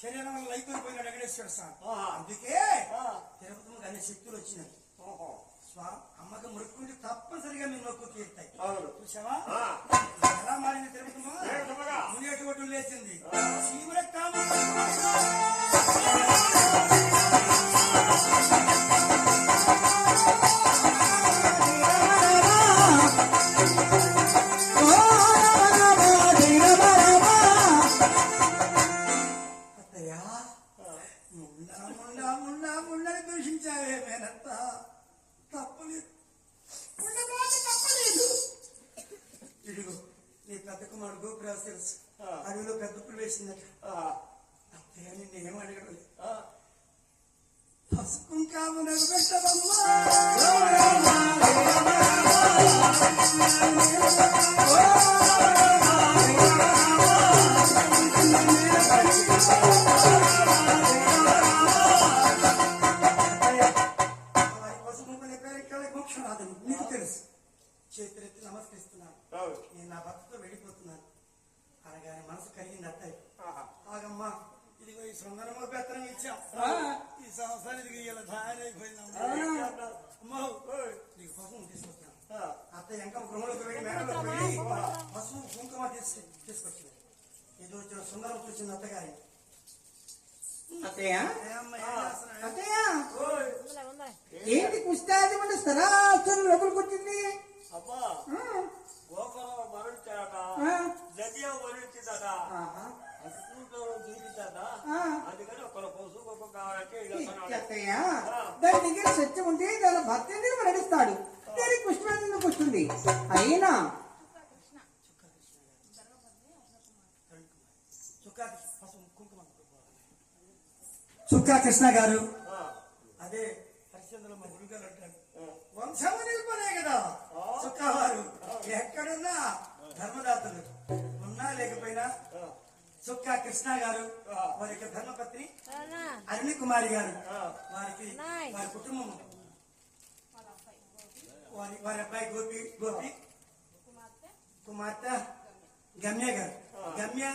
శరీరంలో లైపోయిపోయినాడు వెంకటేశ్వర స్వామి. అందుకే తిరుపతికి అన్ని శక్తులు వచ్చినాయి. అమ్మకి మొక్కుకుంటే తప్పనిసరిగా మీరు మొక్కు తీరుతాయి. చూసావా ఎలా మారింది తిరుపతి? మునేటి ఒడ్డు లేచింది. ముండని దూషించావే మేనంత తప్పలేదు. ఇదిగో నీ పెద్ద కుమారుడు గోపురాజు తెలుసు, అడవిలో పెద్ద పులు వేసిందట. అత్తయ్య నిన్ను ఏం అడగడలేదు. పసుకుంకాము నన్ను పెట్టదమ్మా. నీకు తెలుసు. చేతులెత్తి నమస్కరిస్తున్నాను. నేను నా భర్తతో వెళ్ళిపోతున్నాను అనగానే మనసు కలిగింది అత్తయ్య. ఆగమ్మా, ఇదిగో ఈ సుందరమ్మ పెత్తనం ఇచ్చాం. ఈ సంవత్సరం ఇదిగో ఇలా ధారణ అయిపోయిందమ్మా. నీకు పసుపు తీసుకొచ్చాను. అత్తయ్య ఇంకా గృహంలోకి వెళ్ళి మేడలోకి వెళ్ళి పసుపు కుంకుమ తీసుకొచ్చింది. ఇది వచ్చిన సుందరం చూసింది అత్తగారి. అత్తయ్య అత్తయ్య ఏంటి కుస్తాది స్థలాస్తులు లోపలికి వచ్చింది? అబ్బా గోపురం మరణించాడట, జడ్జి మరణించిందట, తీరిందట. అందుకని ఒక పసుపు గొప్ప కావాలంటే అత్తయ్య దాని దగ్గర సత్యం ఉంటే దాని భర్త ఎందుకు మరణిస్తాడు? దానికి పుష్పం ఎందుకు వస్తుంది? అయినా చుక్కా కృష్ణ గారు అదే హరిశ్చంద్ర మా గురుగారు అంటారు, వంశము నిలుపనే కదా చుక్కా వారు. ఎక్కడున్నా ధర్మదాతలు ఉన్నా లేకపోయినా చుక్కా కృష్ణ గారు వారి యొక్క ధర్మపత్ని అరుణి కుమారి గారు, వారికి వారి కుటుంబం, వారి అబ్బాయి గోపి కుమార్తె గమ్య గారు. గమ్య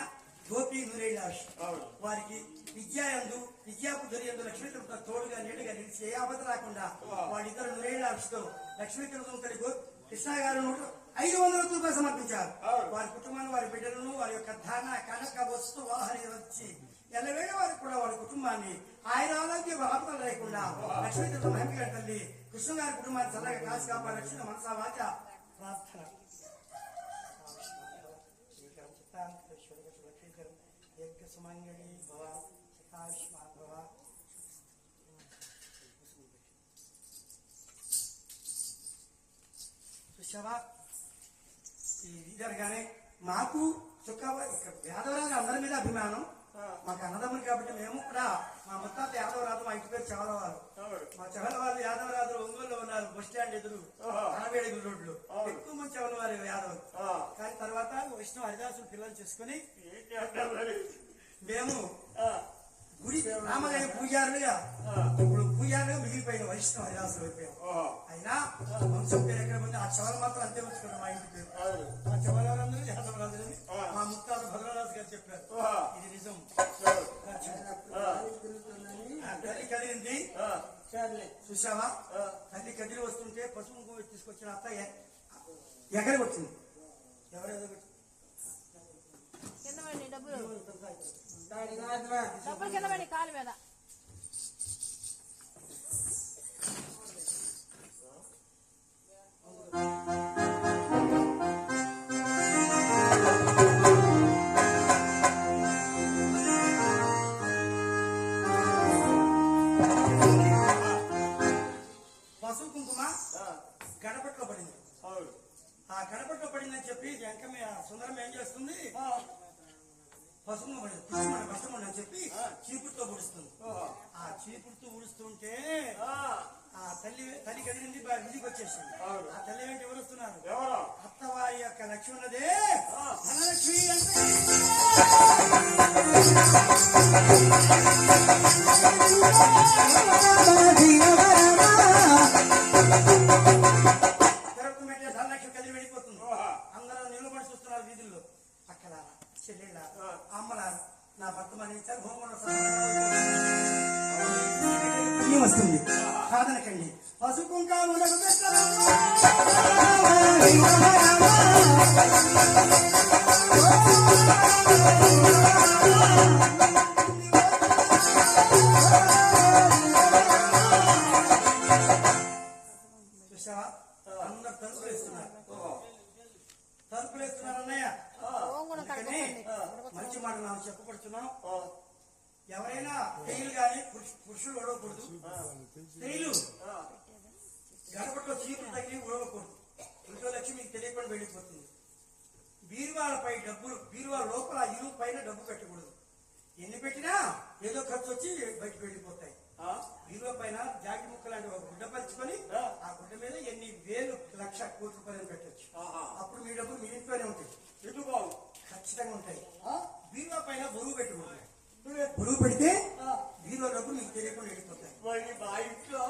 గోపి నూరేళ్ళాక్షి అవును. వారికి విద్యాబుద్ధులు ఎందు లక్ష్మీకృత తోడుగా నీడుగా నిలిచి ఏ ఆపద రాకుండా వాళ్ళిద్దరు నూరేళ్ళాక్షితో లక్ష్మీకృతం కలిగి కృష్ణ గారు 500 రూపాయలు సమర్పించారు. వారి కుటుంబాన్ని వారి బిడ్డలను వారి యొక్క ధన కనక వస్తు వాహన వచ్చి ఎల్లవేళ వారికి కూడా వారి కుటుంబాన్ని ఆయన ఆరోగ్య ఆపదలు లేకుండా లక్ష్మీకృతం మహిమగా తల్లి కృష్ణ గారి కుటుంబాన్ని చల్లగా కాసి కాపాడు లక్ష్మీ మనసా వాచ ప్రార్థన సుమంగళి భవ ఆయుష్మాన్ భవ. చూసావా ఇది జరగానే మాకు యాదవరాజు అందరి మీద అభిమానం. మాకు అన్నదమ్ములు కాబట్టి మేము కూడా మా ముత్తాత యాదవరాజు, మా ఇంటి పేరు చవలవారు. మా చవలవారు యాదవరాజు ఒంగోలులో ఉన్నారు. బస్ స్టాండ్ ఎదురు 60 రోడ్లు ఎక్కువ మంది చవలవారు యాదవ్. కానీ తర్వాత విష్ణు హరిదాసులు పిల్లలు చేసుకుని మేము గుడి రామగారి పూజారులుగా ఇప్పుడు పూజారులుగా మిగిలిపోయిన వైష్ణవ హరిదాసులు అయిపోయాం. అయినా వంశం పేరు ఎక్కడ పోతే ఆ చవల మాత్రం అంతే ఉంచుకున్నాం. మా ఇంటి పేరు మా చవలవారందరూ యాదవరాజులని మా ముత్తాత భద్రరాజు గారు చెప్పారు. ఇది నిజం. తల్లి కదిలింది చూసావా? తల్లి కదిలి వస్తుంటే పసుపు తీసుకొచ్చిన అత్త ఎక్కడ వచ్చింది? ఎవరెవరు డబ్బులు కింద పడి కాలు మీద పసుపు కుంకుమ గడపట్లో పడింది. ఆ గడపట్లో పడిందని చెప్పి వెంకమ్మ సుందరం ఏం చేస్తుంది? పసుపు కష్టం అని చెప్పి చీపుడుతో ఊడుస్తుంది. ఆ చీపుడుతో ఊడుస్తుంటే ఆ తల్లి కదిలింది, ఇంటికి వచ్చేసింది. ఆ తల్లి వెంట ఎవరు వస్తున్నారు? అత్తవారి యొక్క లక్ష్మణదే ధనలక్ష్మి అంటే ధనలక్ష్మి కదిలి వెళ్ళిపోతుంది. అందరూ నిలబడి చూస్తున్నారు వీధుల్లో. అక్కడ చెల్లెళ్ళ అమ్మలారు నా భర్త మరణించారు, హోమంలో వస్తుంది కాదనకండి. పసుపు కుంకాములకు చూసావా? అందరు తలుపులేస్తున్నారు అన్నయ్య. మంచి మాట నాకు చెప్పబడుతున్నాం. ఎవరైనా స్త్రీలు కానీ పురుషులు ఒడవకూడదు. స్త్రీలు గడపట్లో చీపులు తగిలి ఒడవకూడదు. ఇంట్లో లక్ష్మి మీకు తెలియకుండా వెళ్ళిపోతుంది. బీరువాలపై డబ్బులు, బీరువా లోపల ఇరువు పైన డబ్బు పెట్టకూడదు. ఎన్ని పెట్టినా ఏదో ఖర్చు వచ్చి బయటకు వెళ్ళిపోతాయి. బీరువా పైన జాకెట్ ముక్క లాంటి ఒక గుడ్డ పరుచుకొని ఆ గుడ్డ మీద ఎన్ని వేలు, లక్ష, కోటి రూపాయలు పెట్టచ్చు. అప్పుడు మీ డబ్బులు మీ ఇంట్లోనే ఉంటాయి. ఖచ్చితంగా ఉంటాయి. బీరువా పైన బరువు పెట్టుకుంటాయి. బరువు పెడితే బీరువా డబ్బులు మీకు తెలియకుండా వెళ్ళిపోతాయి. మా ఇంట్లో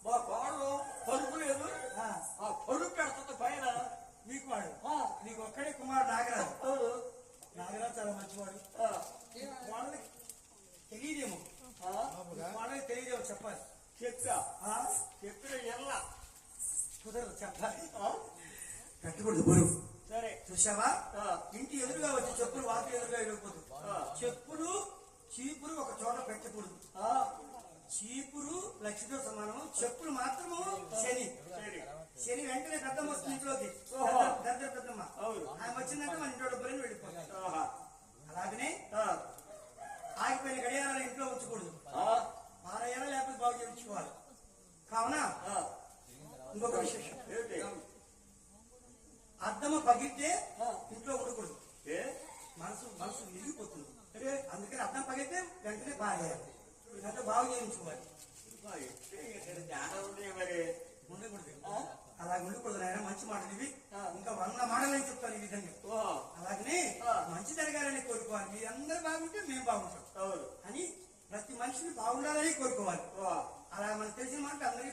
మా కోడలు పరుపు లేదు, ఆ పరుపు పెడుతుంది పైన. మీకు వాడు నీకు ఒక్కడే కుమారుడు నాగరాజు. నాగరాజు చాలా మంచివాడు. వాళ్ళకి తెలియదేమో, వాళ్ళకి తెలియదేమో చెప్పాలి. చెప్పిన ఎల్ల కుదరదు చెప్పాలి. పెట్టకూడదు బరువు. సరే చూసావా? ఇంటి ఎదురుగా వచ్చి చెప్పులు వాకి ఎదురుగా వెళ్ళకూడదు. చెప్పులు చీపురు ఒక చోట పెట్టకూడదు. చీపురు లక్ష్మితో సమానం. చెప్పులు మాత్రము శని. శని వెంటనే పెద్దమ్మ వస్తుంది ఇంట్లోకి. పెద్దమ్మ ఆయన వచ్చిందంటే మన ఇంట్లో డబ్బులని వెళ్ళిపోతాయి. అలాగనే ఆగిపోయిన గడియారాలు ఇంట్లో ఉంచకూడదు. 6 ఏళ్ళ లేకపోతే బాగు చేయించుకోవాలి. కావున ఇంకొక విశేషం, అద్దము పగిలితే ఇంట్లో ఉండకూడదు. మనసు విరిగిపోతుంది. అందుకని అద్దం పగిలితే వెంటనే బాగేయాలి. ఇదంతా బాగు చేయించుకోవాలి. ఉండకూడదు. అలా ఉండకూడదు నాయన. మంచి మాటలు ఇవి. ఇంకా 100 మాటలు అని చెప్తాను ఈ విధంగా. అలాగనే మంచి జరగాలని కోరుకోవాలి. మీరందరూ బాగుంటే మేము బాగుంటాం అని ప్రతి మనిషిని బాగుండాలని కోరుకోవాలి. అలా మనకు తెలిసిన మాట అందరికీ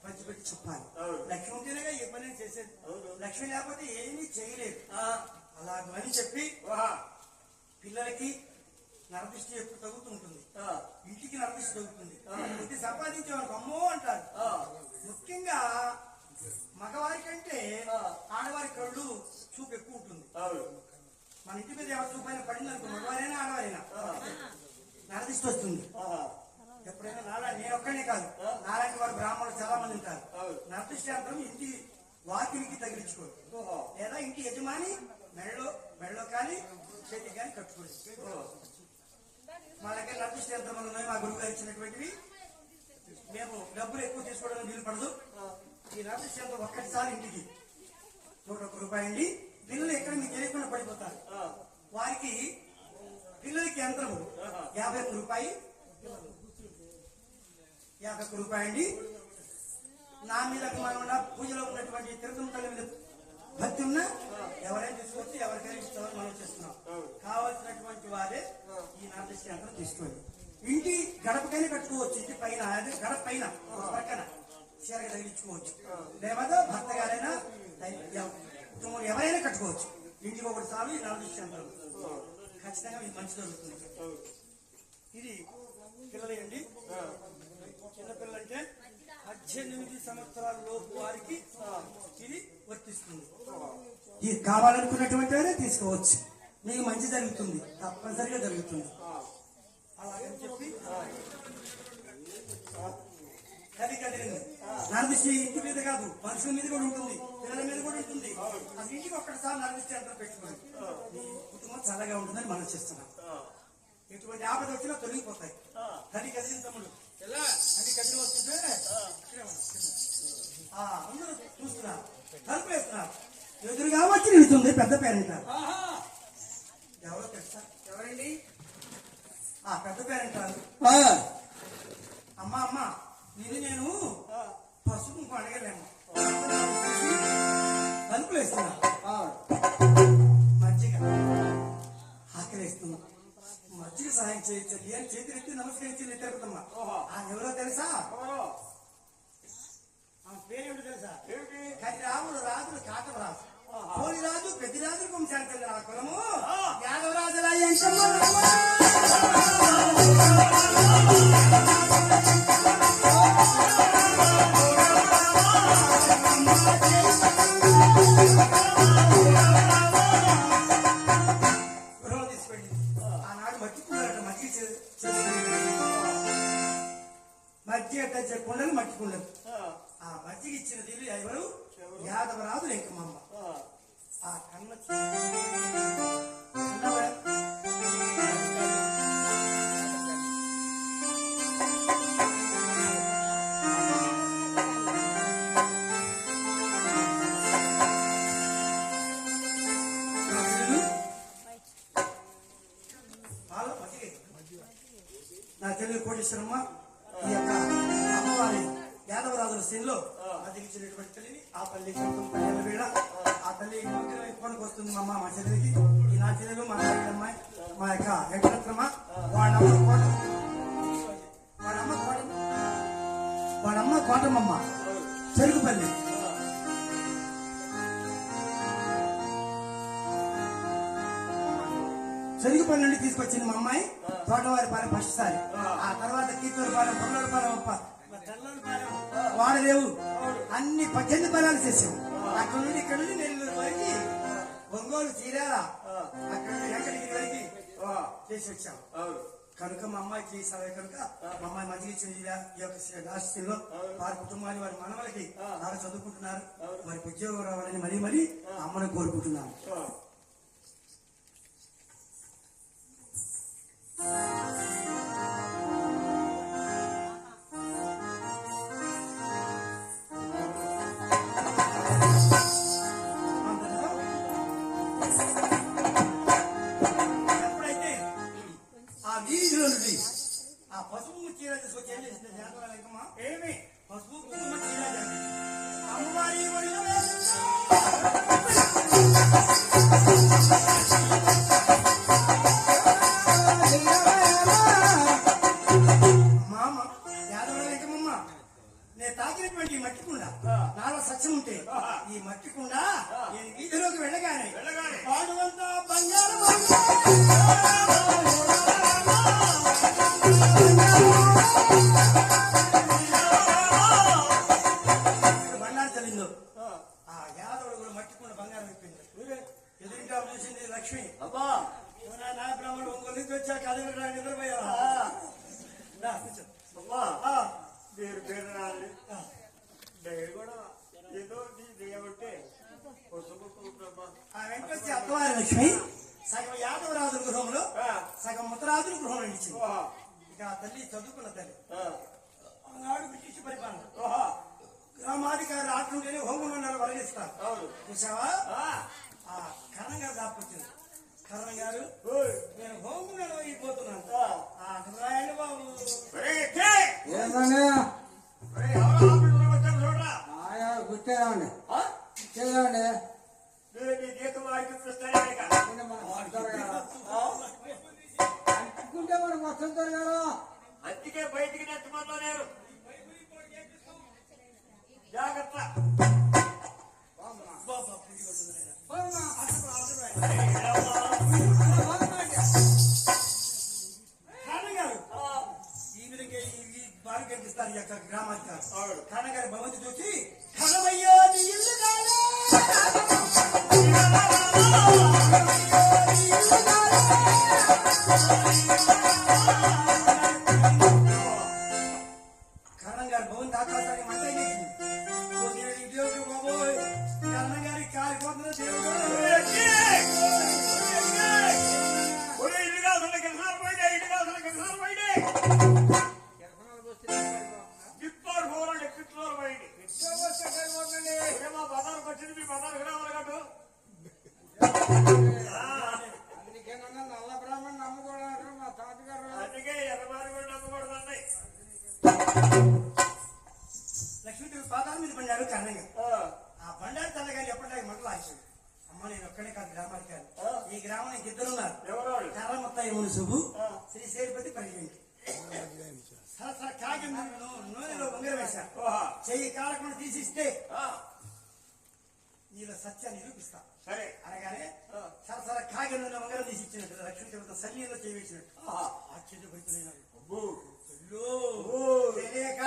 పంచిపెట్టి చెప్పాలి. లక్ష్మి ఉంటేనే ఏ పని చేసేది. లక్ష్మి లేకపోతే ఏమీ చేయలేదు. అలాగని చెప్పి పిల్లలకి నరదృష్టి ఎప్పుడు తగ్గుతుంటుంది, ఇంటికి నరదృష్టి తగ్గుతుంది. ఇది సంపాదించేవారికి అమ్మో అంటారు. ముఖ్యంగా మగవారి కంటే ఆడవారి కళ్ళు చూపు ఎక్కువ ఉంటుంది. మన ఇంటి మీద ఎవరి చూపైనా పడింది అనుకో, మగవారైనా ఆడవారైనా నరదృష్టి వస్తుంది. ఎప్పుడైనా నేను ఒక్కడే కాదు, నాలాంటి వారు బ్రాహ్మణులు చాలా మంది ఉంటారు. నరదృష్టి అంతరం ఇంటి వాకిలికి తగిలించుకోరు, లేదా ఇంటి యజమాని మెడలో కానీ చేతికి కానీ కట్టుకోరు. మా దగ్గర నరదృష్టి యంత్రములు ఉన్నాయి, మా గురువు గారు ఇచ్చినటువంటివి. మేము డబ్బులు ఎక్కువ తీసుకోవడానికి వీలు పడదు. ఈ నరదృష్టి యంత్రం ఒక్కటిసారి ఇంటికి 101 రూపాయలు అండి. పిల్లలు ఎక్కడ మీకు తెలియకుండా పడిపోతారు. వారికి పిల్లలకి యంత్రము 51 రూపాయి, 51 రూపాయి అండి. నా మీద అభిమానం ఉన్న పూజలో ఉన్నటువంటి తిరుపతి తల్లి మీద భక్తి ఉన్నా ఎవరైనా తీసుకొచ్చి ఎవరికైనా ఇస్తామని మనం చేస్తున్నాం. కావాల్సినటువంటి వారే ఈ నరదృష్టి యంత్రం తీసుకోండి. ఇంటి గడపకైనా కట్టుకోవచ్చు. ఇంటి పైన గడప పైన ఒక పక్కన చీరగా తగిలించుకోవచ్చు. లేదా భర్త గారైనా కుటుంబం ఎవరైనా కట్టుకోవచ్చు. ఇంటికి ఒకటి సార్లు ఈ నరదృష్టి యంత్రం ఖచ్చితంగా ఇది మంచి జరుగుతుంది. ఇది పిల్లలండి. చిన్నపిల్లలంటే 18 సంవత్సరాల లోపు వారికి ఇది వర్తిస్తుంది. ఇది కావాలనుకున్నటువంటి వారే తీసుకోవచ్చు. మీకు మంచి జరుగుతుంది, తప్పనిసరిగా జరుగుతుంది. అలాగని చెప్పి కదిలింది. నరదృష్టి ఇంటి మీద కాదు, మనుషుల మీద కూడా ఉంటుంది, పిల్లల మీద కూడా ఉంటుంది. అది ఇంటికి ఒక్కటిసారి నరదృష్టి యంత్రం పెట్టుకోండి. మీ కుటుంబం చల్లగా ఉంటుందని మనం చేస్తున్నాం. ఎటువంటి ఆపద వచ్చినా తొలగిపోతాయి. తల్లి కదిలిన తమ్ముడు అది కదిలి వస్తుంటే అందరూ చూస్తున్నారు, తలుపు వేస్తున్నారు. ఎదురుగా వచ్చి నిలుతుంది పెద్ద పేరెంట్. ఎవరో తెలుసా? ఎవరండి? పెద్ద పేరెంట్. అమ్మా నేను పసుపు అడగలేము. తలుపులు వేస్తున్నా, మజ్జిగ ఆకలిస్తున్నా, మజ్జిగ సహాయం చేయొచ్చండి అని చేతులెత్తి నమస్కరించింది తిరుపతమ్మ. ఎవరో తెలుసా? ఆమె పేరేమిటో తెలుసా? కదిరాముడు రాజులు కాటవరాజు, కోడి రాజు పెద్దిరాజు వంశానికి చెందిన ఆ కులము యాదవరాజుల మజ్జిగ కుండలు మట్టి కుండలు. ఆ మజ్జిగ ఇచ్చిన దేవి ఎవరు? యాదవరాజు లేకమ్మ. ఆ కన్న నా చెల్లి కోటేశ్వరమ్మ ఈ యొక్క అమ్మవారి యాదవరాజుల శ్రేణిలో మధ్యకిచ్చినటువంటి తల్లిని ఆ తల్లి పల్లెల వేళ ఆ తల్లి కొనుకు వస్తుంది. మా చెల్లెలకి ఈ నా చెల్లెలు మా అమ్మాయి మా యొక్క వెంకటరత్నమ్మ వాడమ్మ కోటమ్మ చెరుకుపల్లి. చెరుకుపల్లి నుండి తీసుకొచ్చింది మా అమ్మాయి తోటవారి పాలెం ఫస్ట్ సారి. ఆ తర్వాత కీతూరు పాలెం, పొల్లూరు పాలెం, వాడలేవు అన్ని 18 పాలెలు చేసాం. అక్కడ నుండి ఇక్కడ నుండి నెల్లూరు వరకు, ఒంగోలు చీరాల, అక్కడ నుండి వెంకటగిరి వరకు చేసి వచ్చాం. కనుక మా అమ్మాయికి సరే కనుక మా అమ్మాయి మంచిగా ఇచ్చింది. ఈ యొక్క రాష్ట్రంలో వారి కుటుంబాన్ని వారి మనవలకి బాగా చదువుకుంటున్నారు. వారికి ఉద్యోగం రావాలని మరీ అమ్మను కోరుకుంటున్నాను. ఎప్పుడైతే ఆ వీధిలో నుండి ఆ పసుపు చీర తీసుకొచ్చి ఏం చేసింది జాతరమ్మ? ఏమి పసుపు కుంకుమ చీర అమ్మవారి ఒడిలో తాకినటువంటి మట్టి కుండ నాలో సత్యం ఉంటే ఈ మట్టి కుండ నేను వీధిలోకి వెళ్ళగానే పాడువంతా బంగారం బండారు చలిందో ఆ యాదవుడు కూడా మట్టికుండా బంగారం ఇప్పింది ఎదురింటా చూసింది లక్ష్మి అబ్బా నా బ్రాహ్మణుడు ఒంగోలు నుంచి వచ్చాక అది నిద్రపోయా కూర్చో అమ్మా పేరు పేరు రాలి నేను కూడా ఏదో నీ దేవుంటే కొట్టుకుంటున్నామ్మా ఆ వెంకటేశ్వర అత్తవారి లక్ష్మి సగం యాదవరాజుల గృహంలో సగం ముత్తరాజుల గృహంలో నిలిచింది ఇక ఆ తల్లి చదువుకున్న తల్లి ఆనాడు బ్రిటిష్ పరిపాలన గ్రామాధికారులు ఆటుంటేనే హోమంలో వరగిస్తారు చూసావా ఆ కరణం గారు దాపుకొచ్చింది కరణం గారు నేను హోమంలో అయిపోతున్నాను రాయండి బాబు ఏంటండి చూడరా ఆయా గుర్తేరాండి చేయండి నీ జీతం వాడికి చూస్తానే అనుకుంటే మనం మొత్తం గారు అందుకే బయటికి నెట్టమన్నా నేను జాగ్రత్త కరణం గారు ఈ విధంగా ఈ బాగా కనిపిస్తారు ఈ యొక్క గ్రామాధికారు కరణం గారి భవంతి చూసి కరణమయ్యో నీ ఇల్లు కాదా? కరణం గారి భవంతి ఆకాశానికి మంటే దేవుడు బాబోయ్ కరణం గారి కాలిపోతున్న దేవుడు అందుకేనన్నా నల్ల బ్రాహ్మణ్ నమ్మకూడదు మా తాతగారు లక్ష్మీదేవి పాదాల మీద పడినాడు కరణం గారు ఆ బండారు తల్లగారు ఎప్పటిలాగా మంటలు ఆచాడు అమ్మ నేను ఒక్కడే కాదు గ్రామానికి కాదు ఈ గ్రామానికి ఇద్దరు ఉన్నారు కర్ర మొత్తం ఏముడు శుభు శ్రీ సేతుపతి పరిగెంటి సరసర కాగి నూనెలో ఉంగరం వేశారు చెయ్యి కాలకుండా తీసిస్తే నీలో సత్యాన్ని నిరూపిస్తా సరే అనగానే సరసర కాగి నూనె ఉంగరం తీసి ఇచ్చినట్టు లక్ష్మీ దేవత సన్నిధిలో చేయవేసినట్టు ఆశ్చర్యపడుతున్నాడు తెలియక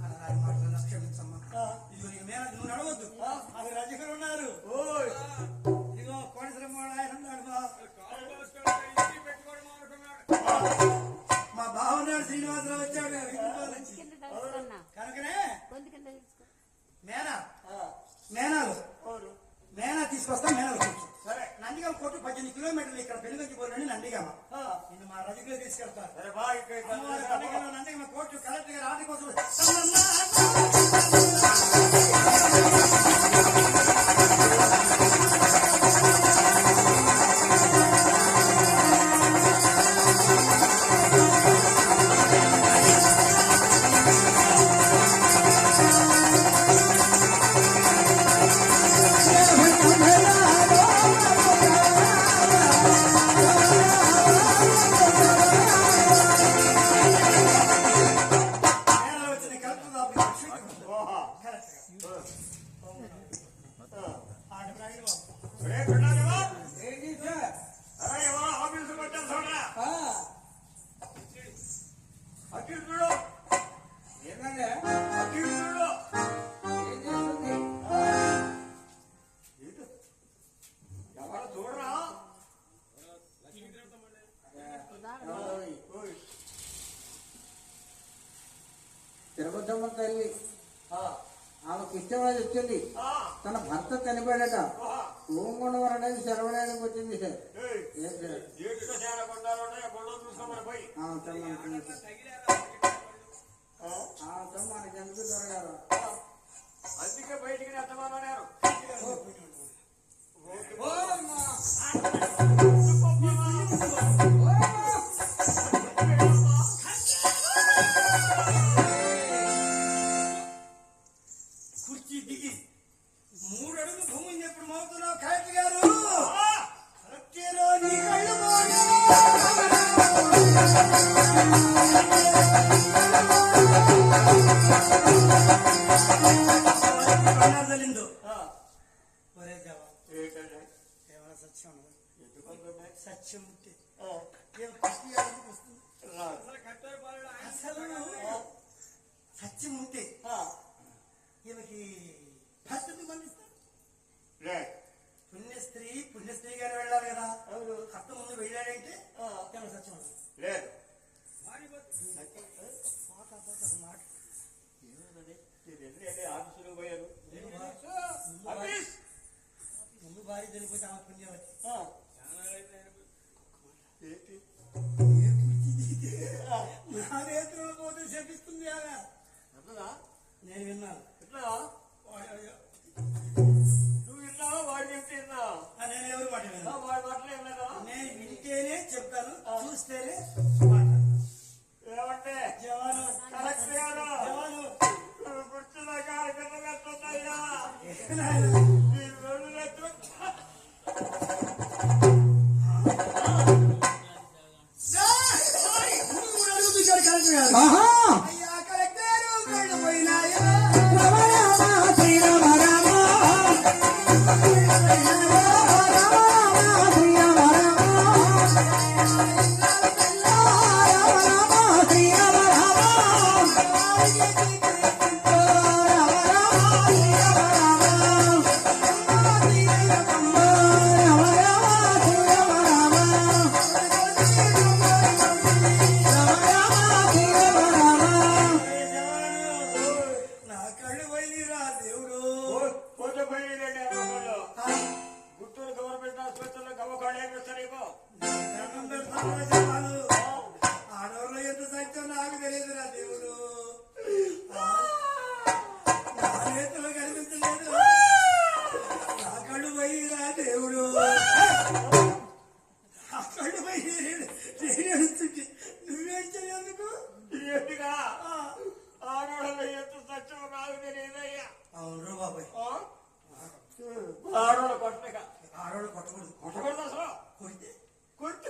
మాటలు క్షమించమ్మా ఇదిగో నీకు మేన నువ్వు నడవద్దు అది రజకులు ఉన్నారు ఇదిగో కోడిశ్రమ ఆయన ఉన్నాడు మా బావన్నాడు శ్రీనివాసరావు వచ్చాడు కనుకనే మేనా తీసుకొస్తా మేనాలు కూర్చో సరే నందిగామ కొట్టు 18 కిలోమీటర్లు ఇక్కడ పెనుగంచి పోరండి నందిగామ నిన్ను మా రజకులు తీసుకెళ్తారు నందిగామ కోర్టు కలెక్టర్ గారు ఆర్డర్ కోసం తిరుపతమ్మ తల్లి ఆమెకు ఇష్టమైనది వచ్చింది తన భర్త చనిపోయాడట ఓంగొండవరం అనేది సెలవడానికి వచ్చింది సార్ మనకి ఎందుకు దొరగారు అందుకే బయటికి నెట్టమన్నారు కుర్చీ దిగి 3 అడుగులు భూమిని ఎప్పుడు మోగుతున్నావు కలెక్టర్ గారు కలెక్టరో నీ కళ్ళు తెలిందో ఒరే జవా ఏమైనా సత్యం సత్యం ఉంటే ఏం కుర్చీ వస్తుంది చచ్చి ఉంటే ఈమెకి భర్తను మన్నిస్తారు. లేదు పుణ్యస్త్రీగానే వెళ్ళాలి కదా. అవును. భర్త ముందు వెళ్ళాడంటే ఈమె సత్యం ఉండదు. లేదు మాట ఆఫీసులో పోయారు. ముందు భార్య చనిపోతే ఆమె పుణ్యవతి. నా రేతులు పోతే శపిస్తుంది ఆమె. నేను విన్నాను. ఎట్లా నువ్వు విన్నావా వాడు చెప్తే విన్నావా? నేను ఎవరు మాట విన్నాను. వాడి మాటలు ఏమన్నా నేను వింటేనే చెప్తాను, చూస్తేనే ఏమంటే జవాను కరెక్ట్ గాను జవాను కూర్చున్న కార్యక్రమం ఎట్లున్నాయా ఈ రెండు లక్షలు ఆహా అయ్యా కలెక్టర్ కళ్ళు పోయినాయా. రామ రామ శ్రీరామ రామ నా కళ్ళు పోయిరా దేవుడు. పోతే పోయి గుంటూరు గవర్నమెంట్ ఆసుపత్రిలో గవ్వకాళ్ళు ఏమి ఇస్తారేమో. దండం పెడతాను జవాను. ఆడవాళ్ళు ఎంత సత్యం నాకు తెలియదురా దేవుడు. నా రేతులు కనిపించలేదు. నా కళ్ళు పోయిరా దేవుడు. నా కళ్ళు పోయి నేనేడుస్తుంటే నువ్వేడ్చేది ఎందుకు? ఏంటిగా ఆడవాళ్ళ ఎంత సత్యం నాకు తెలియదయ్యా. అవును బాబాయ్. ఆడవాళ్ళు కొట్టగా ఆడవాళ్ళు కొట్టకూడదు. కొట్టకూడదు అసలు. కొడితే కొట్టు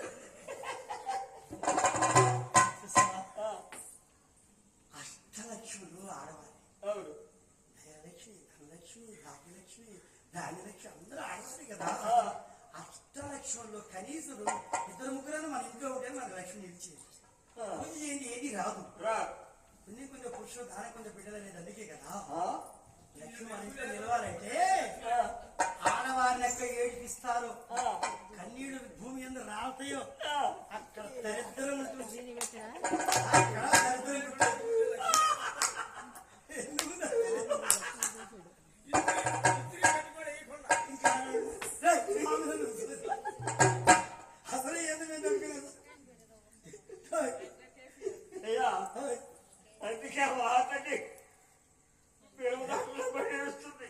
అష్టలక్ష్ములు ఆడవాలి. అవును దయలక్ష్మి, ధనలక్ష్మి, భాగ్యలక్ష్మి, ధాన్యలక్ష్మి అందరూ ఆడవాలి కదా. అష్టలక్ష్ముల్లో కనీసం ఇద్దరు ముగ్గురైనా మన ఇంట్లో ఉంటే మనకు లక్ష్మి ఇచ్చేది. పూజ చేయండి ఏది రాదు. రా కొన్ని కొంచెం పురుషులు దాని కొంచెం బిడ్డలు అనేది అందుకే కదా. లక్ష్మి మన ఇంట్లో నిలవాలంటే ఆడవారిని ఎక్కడ ఏడిపిస్తారో, కన్నీళ్లు భూమి ఎందుకు రాలుతాయో అక్కడ దరిద్రం ఉంటుంది. దీన్ని పెట్టినా అక్కడ దరిద్రం ఉంటుంది. ఎందుకు దరిద్రం? ఇంకా రేయ్, అసలు ఎందుకు దొరికినది? అయ్యా అందుకే వాతండి మేము పడి వస్తుంది.